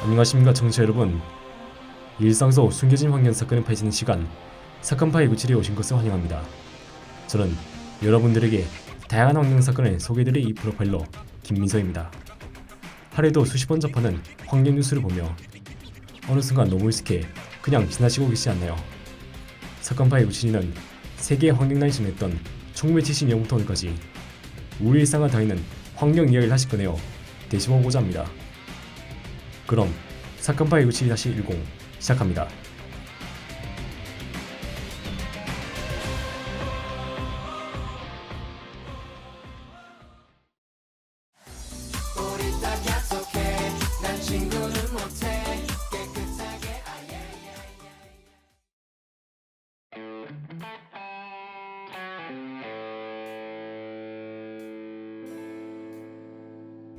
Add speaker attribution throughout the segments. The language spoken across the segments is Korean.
Speaker 1: 안녕하십니까 청취자 여러분. 일상 속 숨겨진 환경 사건을 파헤치는 시간, 사건 파헤 97에 오신 것을 환영합니다. 저는 여러분들에게 다양한 환경 사건을 소개해드릴 이 프로파일러 김민서입니다. 하루에도 수십 번 접하는 환경 뉴스를 보며 어느 순간 너무 익숙해 그냥 지나치고 계시지 않나요? 사건 파헤 97은 세계 환경단이 지냈던 1970년부터 오늘까지 우리 일상을 다니는 환경 이야기를 다시 꺼내어 되짚어보고자 합니다. 그럼 사건 파일 97-10 시작합니다.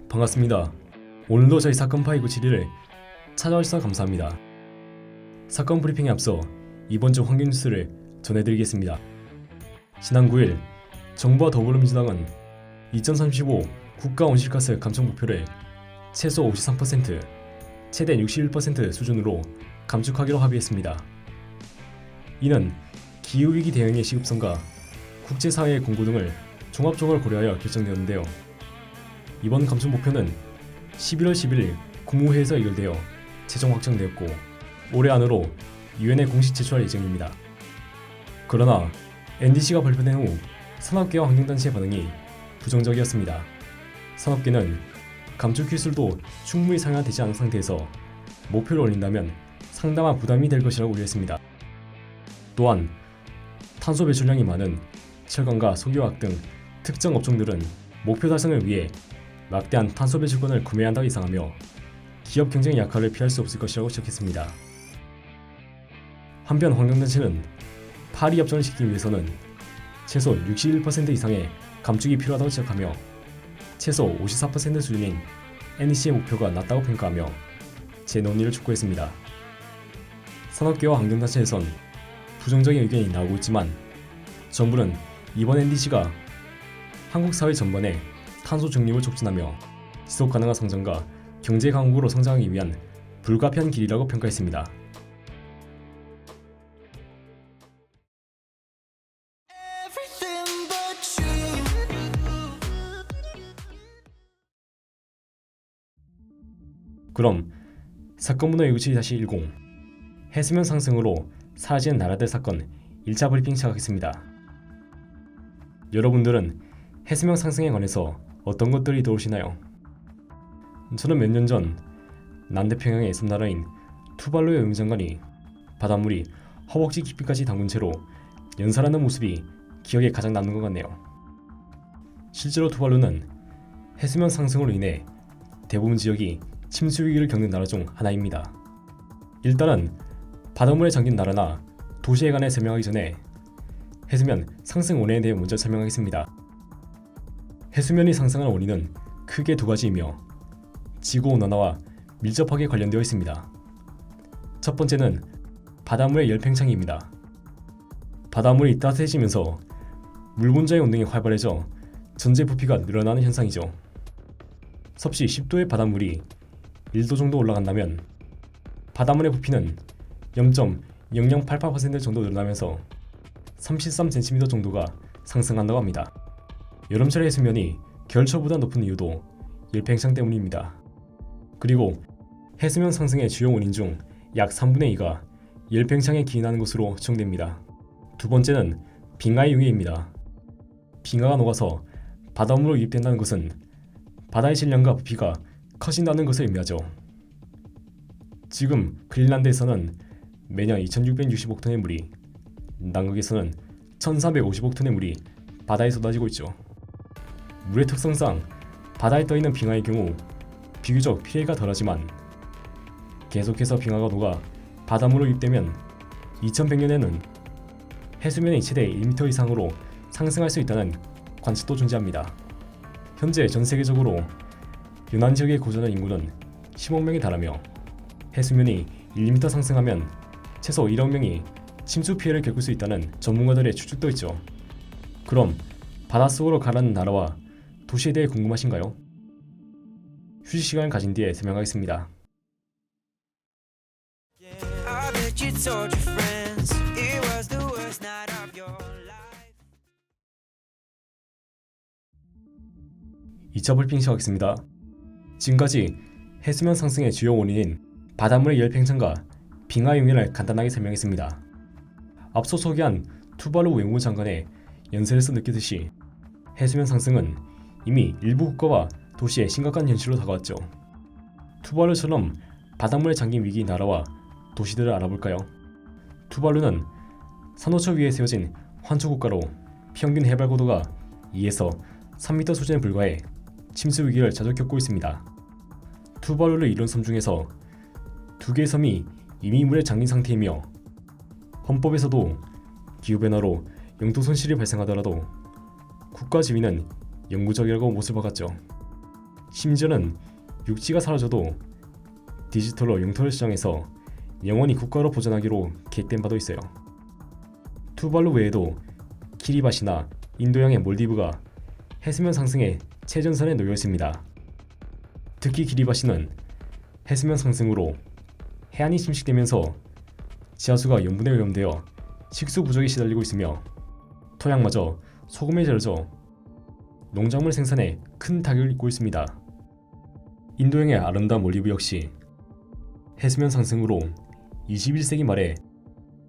Speaker 1: 반갑습니다. 오늘도 저희 사건 파일 97을 찾아주셔서 감사합니다. 사건 브리핑에 앞서 이번 주 환경 뉴스를 전해드리겠습니다. 지난 9일 정부와 더불어민주당은 2035 국가 온실가스 감축 목표를 최소 53%, 최대 61% 수준으로 감축하기로 합의했습니다. 이는 기후위기 대응의 시급성과 국제사회의 공고 등을 종합적으로 고려하여 결정되었는데요. 이번 감축 목표는 11월 11일 국무회의에서 의결되어 최종 확정되었고 올해 안으로 유엔에 공식 제출할 예정입니다. 그러나 NDC가 발표된 후 산업계와 환경단체의 반응이 부정적이었습니다. 산업계는 감축 기술도 충분히 상향되지 않은 상태에서 목표를 올린다면 상당한 부담이 될 것이라고 우려했습니다. 또한 탄소 배출량이 많은 철강과 석유화학 등 특정 업종들은 목표 달성을 위해 막대한 탄소 배출권을 구매한다고 예상하며 기업 경쟁 약화를 피할 수 없을 것이라고 지적했습니다. 한편 환경단체는 파리 협정을 지키기 위해서는 최소 61% 이상의 감축이 필요하다고 지적하며 최소 54% 수준인 NEC의 목표가 낮다고 평가하며 재논의를 촉구했습니다. 산업계와 환경단체에선 부정적인 의견이 나오고 있지만 정부는 이번 NDC가 한국 사회 전반에 탄소 중립을 촉진하며 지속 가능한 성장과 경제 강국으로 성장하기 위한 불가피한 길이라고 평가했습니다. 그럼 사건 문호 197-10 해수면 상승으로 사라지는 나라들 사건 1차 브리핑 시작하겠습니다. 여러분들은 해수면 상승에 관해서 어떤 것들이 떠오르시나요? 저는 몇 년 전 남태평양의 섬나라인 투발루의 의무장관이 바닷물이 허벅지 깊이까지 담근 채로 연설하는 모습이 기억에 가장 남는 것 같네요. 실제로 투발루는 해수면 상승으로 인해 대부분 지역이 침수 위기를 겪는 나라 중 하나입니다. 일단은 바닷물에 잠긴 나라나 도시에 관해 설명하기 전에 해수면 상승 원인에 대해 먼저 설명하겠습니다. 해수면이 상승하는 원인은 크게 두 가지이며 지구온난화와 밀접하게 관련되어 있습니다. 첫 번째는 바닷물의 열팽창입니다. 바닷물이 따뜻해지면서 물 분자의 운동이 활발해져 전체 부피가 늘어나는 현상이죠. 섭씨 10도의 바닷물이 1도 정도 올라간다면 바닷물의 부피는 0.0088% 정도 늘어나면서 33cm 정도가 상승한다고 합니다. 여름철 해수면이 겨울철보다 높은 이유도 열팽창 때문입니다. 그리고 해수면 상승의 주요 원인 중 약 3분의 2가 열팽창에 기인하는 것으로 추정됩니다. 두 번째는 빙하의 융해입니다. 빙하가 녹아서 바닷물로 유입된다는 것은 바다의 질량과 부피가 커진다는 것을 의미하죠. 지금 그린란드에서는 매년 2660억 톤의 물이, 남극에서는 1350억 톤의 물이 바다에 쏟아지고 있죠. 물의 특성상 바다에 떠있는 빙하의 경우 비교적 피해가 덜하지만 계속해서 빙하가 녹아 바닷물로 유입되면 2100년에는 해수면이 최대 1m 이상으로 상승할 수 있다는 관측도 존재합니다. 현재 전 세계적으로 연안 지역에 거주하는 인구는 10억 명에 달하며 해수면이 1m 상승하면 최소 1억 명이 침수 피해를 겪을 수 있다는 전문가들의 추측도 있죠. 그럼 바닷속으로 가라는 나라와 도시에 대해 궁금하신가요? 휴식 시간을 가진 뒤에 설명하겠습니다.
Speaker 2: you told your friends it was the worst night of your life.
Speaker 1: 2차 브리핑 시작하겠습니다. 지금까지 해수면 상승의 주요 원인인 바닷물의 열 팽창과 빙하 요인을 간단하게 설명했습니다. 앞서 소개한 투발루 외무부 장관의 연설에서 느끼듯이 해수면 상승은 이미 일부 국가와 도시에 심각한 현실로 다가왔죠. 투발루처럼 바닷물에 잠긴 위기의 나라와 도시들을 알아볼까요? 투발루는 산호초 위에 세워진 환초국가로 평균 해발 고도가 2에서 3m 수준에 불과해 침수 위기를 자주 겪고 있습니다. 투발루를 이룬 섬 중에서 2개의 섬이 이미 물에 잠긴 상태이며 헌법에서도 기후변화로 영토 손실이 발생하더라도 국가 지위는 영구적이라고 못을 박았죠. 심지어는 육지가 사라져도 디지털로 영토를 저장해서 영원히 국가로 보존하기로 계획된 바도 있어요. 투발루 외에도 키리바시나 인도양의 몰디브가 해수면 상승의 최전선에 놓여 있습니다. 특히 키리바시는 해수면 상승으로 해안이 침식되면서 지하수가 염분에 오염되어 식수 부족에 시달리고 있으며 토양마저 소금에 절져 농작물 생산에 큰 타격을 입고 있습니다. 인도양의 아름다운 몰디브 역시 해수면 상승으로 21세기 말에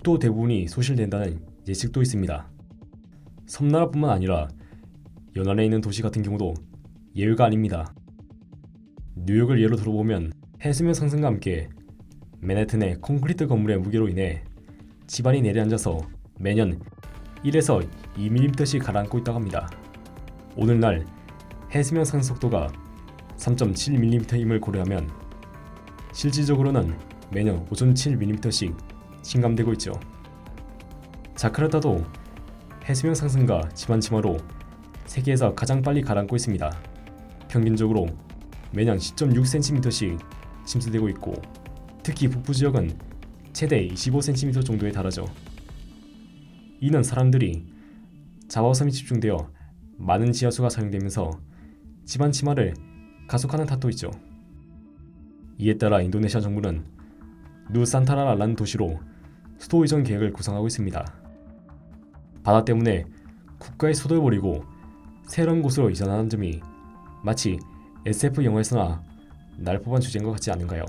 Speaker 1: 또 대부분이 소실된다는 예측도 있습니다. 섬나라뿐만 아니라 연안에 있는 도시 같은 경우도 예외가 아닙니다. 뉴욕을 예로 들어보면 해수면 상승과 함께 맨해튼의 콘크리트 건물의 무게로 인해 지반이 내려앉아서 매년 1에서 2mm씩 가라앉고 있다고 합니다. 오늘날 해수면 상승 속도가 3.7mm임을 고려하면 실질적으로는 매년 5.7mm씩 침감되고 있죠. 자카르타도 해수면 상승과 지반 침하로 세계에서 가장 빨리 가라앉고 있습니다. 평균적으로 매년 10.6cm씩 침수되고 있고 특히 북부 지역은 최대 25cm 정도에 달하죠. 이는 사람들이 자화섬이 집중되어 많은 지하수가 사용되면서 지반 침하를 가속하는 탓도 있죠. 이에 따라 인도네시아 정부는 누산타라라는 도시로 수도 이전 계획을 구상하고 있습니다. 바다 때문에 국가의 수도를 버리고 새로운 곳으로 이전하는 점이 마치 SF 영화에서나 날 법한 주제인 것 같지 않은가요?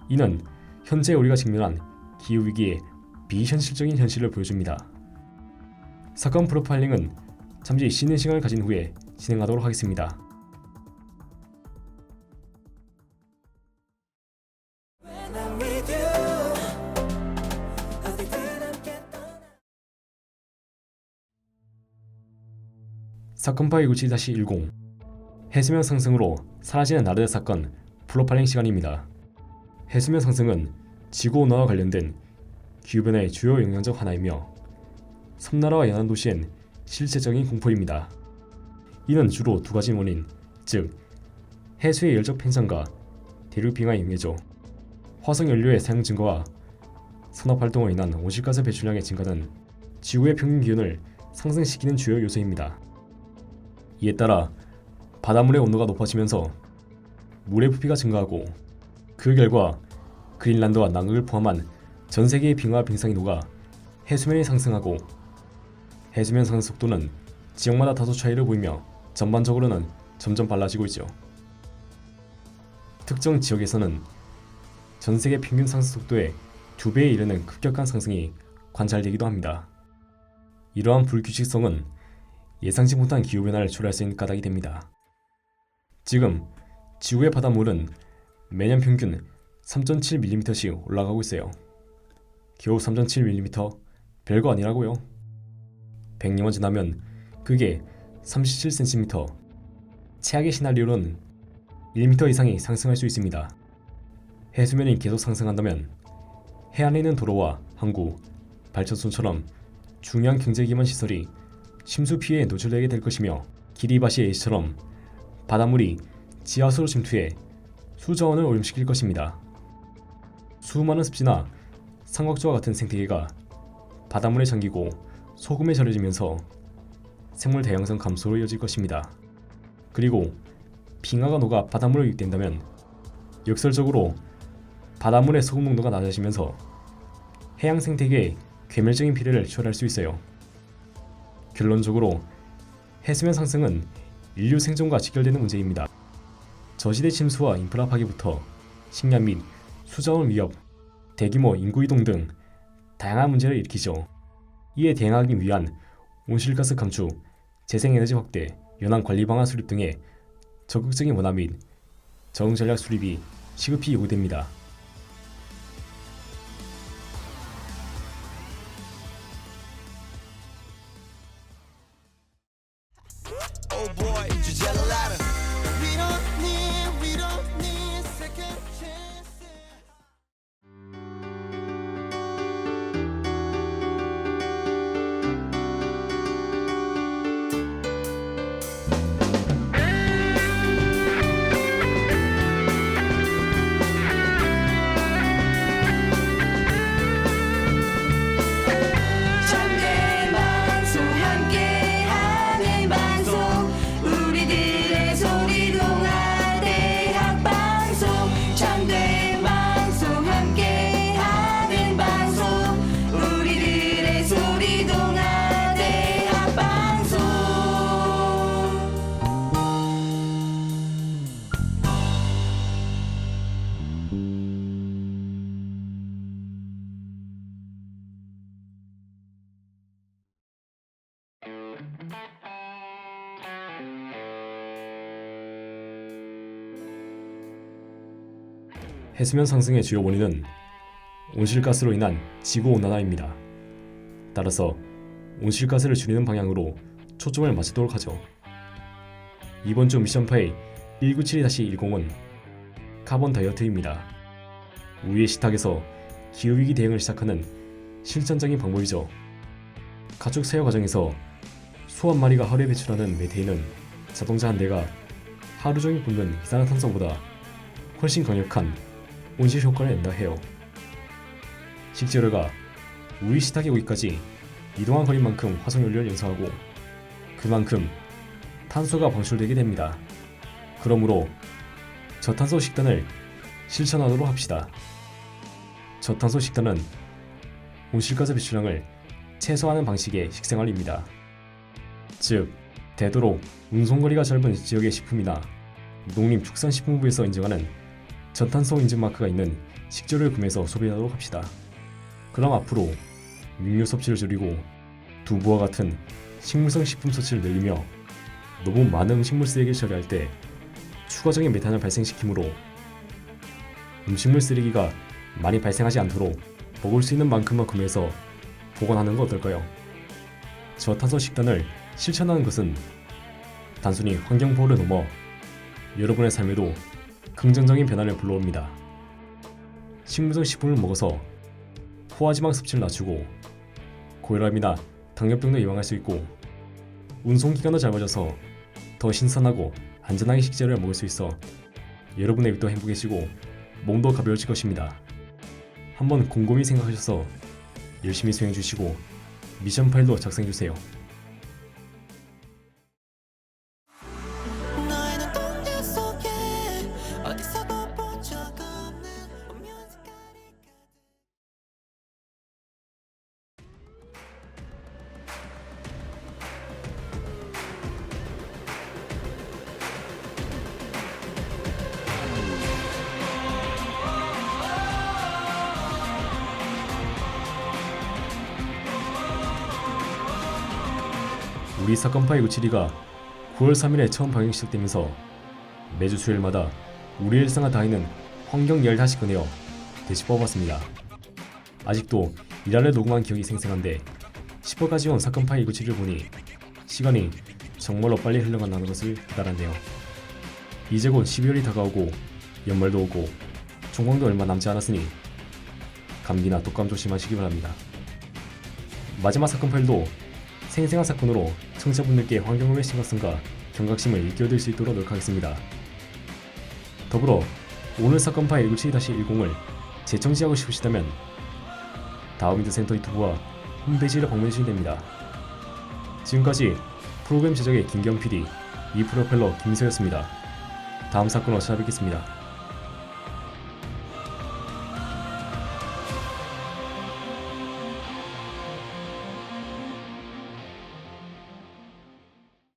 Speaker 1: 이는 현재 우리가 직면한 기후위기의 비현실적인 현실을 보여줍니다. 사건 프로파일링은 잠시 쉬는 시간을 가진 후에 진행하도록 하겠습니다.
Speaker 2: When I'm with you, 어디든 함께 떠나.
Speaker 1: 사건 파일 97-10 해수면 상승으로 사라지는 나라들 사건 프로파일링 시간입니다. 해수면 상승은 지구온난화와 관련된 기후변화의 주요 영향 중 하나이며 섬나라와 연안 도시엔 실제적인 공포입니다. 이는 주로 두 가지 원인, 즉 해수의 열적 팽창과 대륙 빙하의 영해죠. 화석연료의 사용 증가와 산업활동으로 인한 온실가스 배출량의 증가는 지구의 평균 기온을 상승시키는 주요 요소입니다. 이에 따라 바닷물의 온도가 높아지면서 물의 부피가 증가하고 그 결과 그린란드와 남극을 포함한 전 세계의 빙하 빙상이 녹아 해수면이 상승하고 해수면 상승 속도는 지역마다 다소 차이를 보이며 전반적으로는 점점 빨라지고 있죠. 특정 지역에서는 전 세계 평균 상승 속도의 2배에 이르는 급격한 상승이 관찰되기도 합니다. 이러한 불규칙성은 예상치 못한 기후변화를 초래할 수 있는 까닭이 됩니다. 지금 지구의 바닷물은 매년 평균 3.7mm씩 올라가고 있어요. 겨우 3.7mm? 별거 아니라고요. 100년만 지나면 그게 37cm, 최악의 시나리오로는 1m 이상이 상승할 수 있습니다. 해수면이 계속 상승한다면 해안에 있는 도로와 항구, 발전소처럼 중요한 경제기반 시설이 침수 피해에 노출되게 될 것이며 기리바시 H처럼 바닷물이 지하수로 침투해 수자원을 오염시킬 것입니다. 수많은 습지나 삼각조와 같은 생태계가 바닷물에 잠기고 소금에 절여지면서 생물 다양성 감소로 이어질 것입니다. 그리고 빙하가 녹아 바닷물로 유입된다면 역설적으로 바닷물의 소금 농도가 낮아지면서 해양 생태계에 괴멸적인 피해를 초래할 수 있어요. 결론적으로 해수면 상승은 인류 생존과 직결되는 문제입니다. 저지대 침수와 인프라 파괴부터 식량 및 수자원 위협, 대규모 인구 이동 등 다양한 문제를 일으키죠. 이에 대응하기 위한 온실가스 감축, 재생에너지 확대, 연안 관리 방안 수립 등의 적극적인 원화 및 적응 전략 수립이 시급히 요구됩니다.
Speaker 2: Oh boy, Gisela. We don't need second chances.
Speaker 3: 참된 방송 함께하는 방송 우리들의 소리 동아 대학 방송 참된 방송 함께하는 방송 우리들의 소리 동아 대학 방송
Speaker 1: 해수면 상승의 주요 원인은 온실가스로 인한 지구온난화입니다. 따라서 온실가스를 줄이는 방향으로 초점을 맞추도록 하죠. 이번 주 미션 파일 197-10은 카본 다이어트입니다. 우리의 식탁에서 기후위기 대응을 시작하는 실전적인 방법이죠. 가축 사육 과정에서 소 한 마리가 하루에 배출하는 메테인은 자동차 한 대가 하루 종일 뿜는 이산화탄소보다 훨씬 강력한 온실 효과를 낸다 해요. 식재료가 우리 식탁에 오기까지 이동한 거리만큼 화석연료를 연소하고 그만큼 탄소가 방출되게 됩니다. 그러므로 저탄소 식단을 실천하도록 합시다. 저탄소 식단은 온실가스 배출량을 최소화하는 방식의 식생활입니다. 즉, 되도록 운송거리가 짧은 지역의 식품이나 농림축산식품부에서 인증하는 저탄소 인증 마크가 있는 식재료를 구매해서 소비하도록 합시다. 그럼 앞으로 육류 섭취를 줄이고 두부와 같은 식물성 식품 섭취를 늘리며 너무 많은 음식물 쓰레기를 처리할 때 추가적인 메탄을 발생시키므로 음식물 쓰레기가 많이 발생하지 않도록 먹을 수 있는 만큼만 구매해서 보관하는 거 어떨까요? 저탄소 식단을 실천하는 것은 단순히 환경보호를 넘어 여러분의 삶에도 긍정적인 변화를 불러옵니다. 식물성 식품을 먹어서 포화지방 섭취를 낮추고 고혈압이나 당뇨병도 예방할 수 있고 운송기간도 짧아져서 더 신선하고 안전하게 식재료를 먹을 수 있어 여러분의 입도 행복해지고 몸도 가벼워질 것입니다. 한번 곰곰이 생각하셔서 열심히 수행해주시고 미션 파일도 작성해주세요.
Speaker 2: 너의 눈동자 속에 어디서도 본 적 없는 오묘한 색깔이
Speaker 1: 우리 사건 파일 972가 9월 3일에 처음 방영 시작되면서 매주 수요일마다 우리 일상을 다하는 환경 이야기를 다시 꺼내어 다시 뽑아봤습니다. 아직도 일화를 녹음한 기억이 생생한데 10호까지 온 사건 파일 972를 보니 시간이 정말로 빨리 흘러간다는 것을 깨달았네요. 이제 곧 12월이 다가오고 연말도 오고 종강도 얼마 남지 않았으니 감기나 독감 조심하시기 바랍니다. 마지막 사건 파일도 생생한 사건으로 청취자분들께 환경오염의 심각성과 경각심을 일깨워드릴 수 있도록 노력하겠습니다. 더불어 오늘 사건 파일 197-10을 재청취하고 싶으시다면 다음인드센터 유튜브와 홈페이지를 방문해주시면 됩니다. 지금까지 프로그램 제작의 김경 PD, 이 프로펠러 김서였습니다. 다음 사건으로 찾아뵙겠습니다.